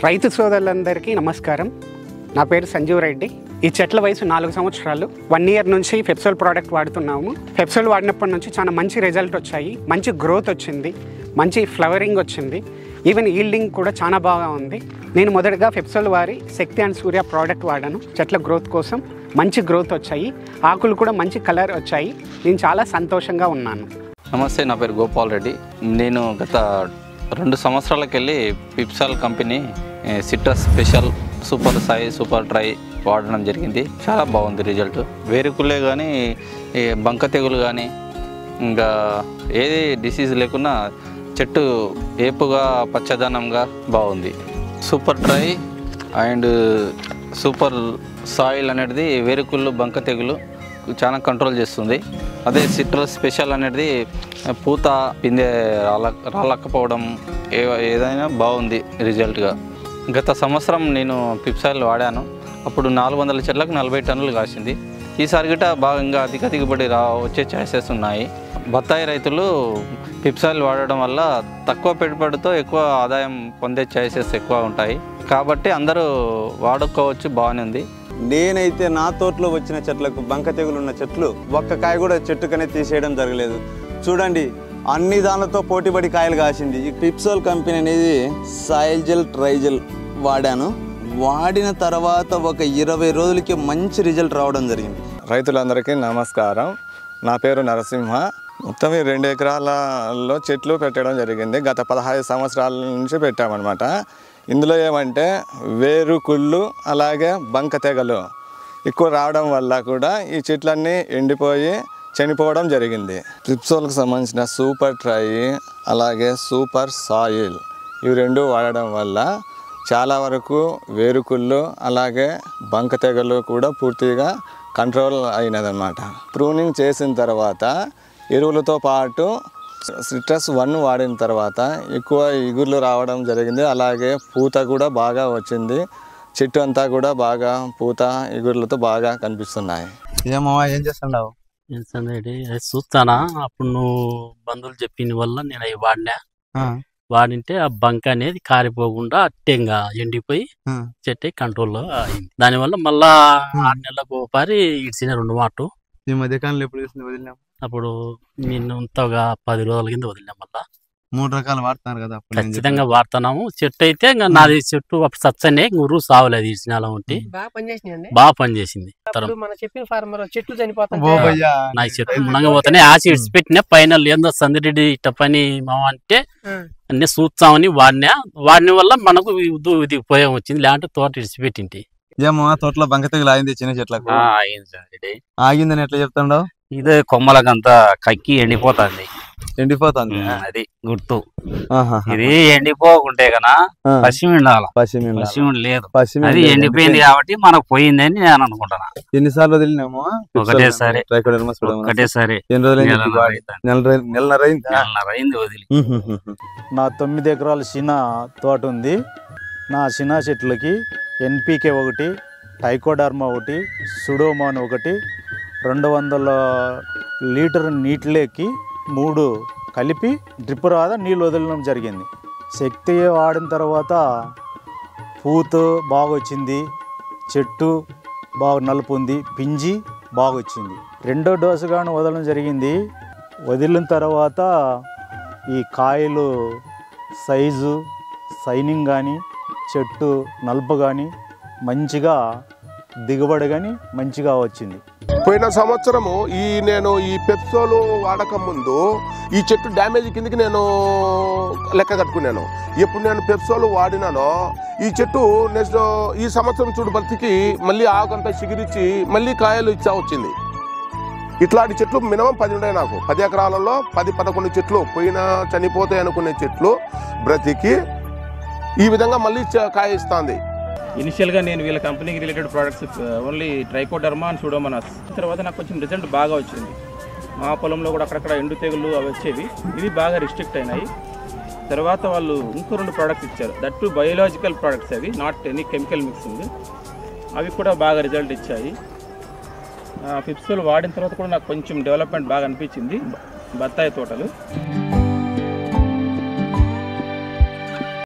రైతు సోదరులందరికీ నమస్కారం. నా పేరు సంజీవ్ రెడ్డి. ఈ చెట్ల వయసు 4 సంవత్సరాలు. 1 ఇయర్ నుంచి పెప్సోల్ ప్రోడక్ట్ వాడుతున్నాము. పెప్సోల్ వాడినప్పటి నుంచి చాలా మంచి రిజల్ట్ వచ్చాయి. మంచి గ్రోత్ వచ్చింది, మంచి ఫ్లవరింగ్ వచ్చింది, ఈవెన్ ఈల్డింగ్ కూడా చాలా బాగా ఉంది. నేను మొదటగా పెప్సోల్ వారి శక్తి అండ్ సూర్య ప్రోడక్ట్ వాడాను. చెట్ల గ్రోత్ కోసం మంచి గ్రోత్ వచ్చాయి, ఆకులు కూడా మంచి కలర్ వచ్చాయి. నేను చాలా సంతోషంగా ఉన్నాను. నమస్తే, నా పేరు గోపాల్ రెడ్డి. నేను గత 2 సంవత్సరాలకెళ్ళి పెప్సోల్ company citrus special super Sai super try వాడడం జరిగింది. చాలా బాగుంది రిజల్ట్. వేరుకులే కానీ బంక తెగులు కానీ ఇంకా ఏది డిసీజ్ లేకున్నా చెట్టు ఏపుగా పచ్చదనంగా బాగుంది. Super try and super soil అనేది వేరుకుళ్ళు బంక తెగులు చాలా కంట్రోల్ చేస్తుంది. అదే సిట్రస్ స్పెషల్ అనేది పూత పిందె రాలకపోవడం ఏదైనా బాగుంది రిజల్ట్గా. గత సంవత్సరం నేను పెప్సోల్ వాడాను. అప్పుడు 400 చెట్లకు 40 టన్నులు కాసింది. ఈసారి గిట్ట బాగా ఇంకా అధిక దిగుబడి వచ్చే ఛాన్సెస్ ఉన్నాయి. బత్తాయి రైతులు పెప్సోల్ వాడడం వల్ల తక్కువ పెట్టుబడితో ఎక్కువ ఆదాయం పొందే ఛాన్సెస్ ఎక్కువ ఉంటాయి. కాబట్టి అందరూ వాడుకోవచ్చు, బాగానే ఉంది. నేనైతే నా తోటలో వచ్చిన చెట్లకు బంక తెగులు ఉన్న చెట్లు ఒక్క కాయ కూడా చెట్టుకనే తీసేయడం జరగలేదు. చూడండి, అన్ని దానితో పోటీపడి కాయలు కాసింది. ఈ పెప్సోల్ కంపెనీ అనేది సాయిల్ జెల్ ట్రైజెల్ వాడాను. వాడిన తర్వాత ఒక 20 రోజులకి మంచి రిజల్ట్ రావడం జరిగింది. రైతులందరికీ నమస్కారం. నా పేరు నరసింహ. మొత్తం 2 ఎకరాలలో చెట్లు పెట్టడం జరిగింది. గత 15 సంవత్సరాల నుంచి పెట్టామన్నమాట. ఇందులో ఏమంటే వేరుకుళ్ళు అలాగే బంక తెగలు ఎక్కువ రావడం వల్ల కూడా ఈ చెట్లన్నీ ఎండిపోయి చనిపోవడం జరిగింది. పెప్సోల్కి సంబంధించిన సూపర్ ట్రై అలాగే సూపర్ సాయిల్ ఇవి 2 వాడడం వల్ల చాలా వరకు వేరుకుళ్ళు అలాగే బంక తెగలు కూడా పూర్తిగా కంట్రోల్ అయినదన్నమాట. ప్రూనింగ్ చేసిన తర్వాత ఎరువులతో పాటు సిట్రస్ 1 వాడిన తర్వాత ఎక్కువ ఇగుర్లు రావడం జరిగింది. అలాగే పూత కూడా బాగా వచ్చింది. చెట్టు అంతా కూడా బాగా పూత ఇగుర్లతో బాగా కనిపిస్తున్నాయి. ఏం చేస్తున్నావు? చూస్తానా, అప్పుడు నువ్వు బంధువులు చెప్పిన వల్ల నేను అవి వాడింటే ఆ బంక అనేది కారిపోకుండా అట్టేంగా ఎండిపోయి చెట్టు కంట్రోల్లో అయింది. దానివల్ల మళ్ళా 6 నెలలకు ఒకసారి ఇడిచిన 2 మాటలు. ఈ మధ్యకాలంలో ఎప్పుడు వదిలినాం? అప్పుడు నేను ఇంతగా 10 రోజుల కింద వదిలినాం. మళ్ళా 3 రకాలు వాడుతున్నారు కదా? ఖచ్చితంగా వాడుతున్నాము. చెట్టు అయితే ఇంకా నాది చెట్టు అప్పుడు సచ్చనే ఊరు సావలేదు. ఇడిచిన ఉంటే బాగా పనిచేసింది. నా చెట్టు మునంగా పోతానే ఆశ ఇడిచిపెట్టినా పైన ఏందో సందిరెడ్డి ఇట్ట పని మామ అంటే అన్నీ చూస్తామని వాడిన వల్ల మనకు ఇది ఉపయోగం వచ్చింది. లేదంటే తోట ఇడిచిపెట్టింటి. ఏమో తోటలో బంక తెగులు ఆగింది చిన్న చెట్లకు. ఆగిందని ఎట్లా చెప్తాండవు? ఇదే కొమ్మలకంతా కక్కి ఎండిపోతుంది. అది గుర్తు. ఇది ఎండిపోకుంటే కన్నా పశ్చిమ లేదు, అది ఎండిపోయింది కాబట్టి మనకు పోయింది అని నేను అనుకుంటున్నా. ఎన్నిసార్లు వదిలినాము? ఒకటేసారి. నెలన్నర అయింది వదిలి. నా 9 ఎకరాల చిన్న తోట ఉంది. నా చిన్న చెట్లకి ఎన్పికే 1, టైకోడర్మా 1, సుడోమాన్ 1, 200 లీటర్ నీటిలోకి 3 కలిపి డ్రిప్ రాదా నీళ్ళు వదలడం జరిగింది. శక్తి వాడిన తర్వాత పూత బాగా వచ్చింది, చెట్టు బాగా నలుపు ఉంది, పింజి బాగా వచ్చింది. 2వ డోసు కానీ వదలడం జరిగింది. వదిలిన తర్వాత ఈ కాయలు సైజు సైనింగ్ కానీ చెట్టు నలుపు కానీ మంచిగా దిగుబడి కానీ మంచిగా వచ్చింది. పోయిన సంవత్సరము నేను ఈ పెప్సోల్ వాడక ముందు ఈ చెట్టు డ్యామేజ్ కిందకి నేను లెక్క కట్టుకున్నాను. ఎప్పుడు నేను పెప్సోల్ వాడినానో ఈ చెట్టు నెక్స్ట్ ఈ సంవత్సరం చూడు బతికి మళ్ళీ ఆకంతా చిగిరిచ్చి మళ్ళీ కాయలు ఇచ్చా వచ్చింది. ఇట్లాంటి చెట్లు మినిమం 10 ఉన్నాయి నాకు. 10 ఎకరాలలో 10-11 చెట్లు పోయిన చనిపోతాయి అనుకునే చెట్లు బ్రతికి ఈ విధంగా మళ్ళీ కాయ ఇస్తుంది. ఇనిషియల్గా నేను వీళ్ళ కంపెనీకి related products only trichoderma and Pseudomonas తర్వాత నాకు కొంచెం రిజల్ట్ బాగా వచ్చింది. మా పొలంలో కూడా అక్కడక్కడ ఎండు తెగులు అవి వచ్చేవి, ఇవి బాగా రిస్ట్రిక్ట్ అయినాయి. తర్వాత వాళ్ళు ఇంకో 2 ప్రోడక్ట్స్ ఇచ్చారు. దట్ టు బయోలాజికల్ ప్రోడక్ట్స్, అవి నాట్ ఎనీ కెమికల్ మిక్సింగ్. అవి కూడా బాగా రిజల్ట్ ఇచ్చాయి. పెప్సోల్ వాడిన తర్వాత కూడా నాకు కొంచెం డెవలప్మెంట్ బాగా అనిపించింది బత్తాయి తోటలు.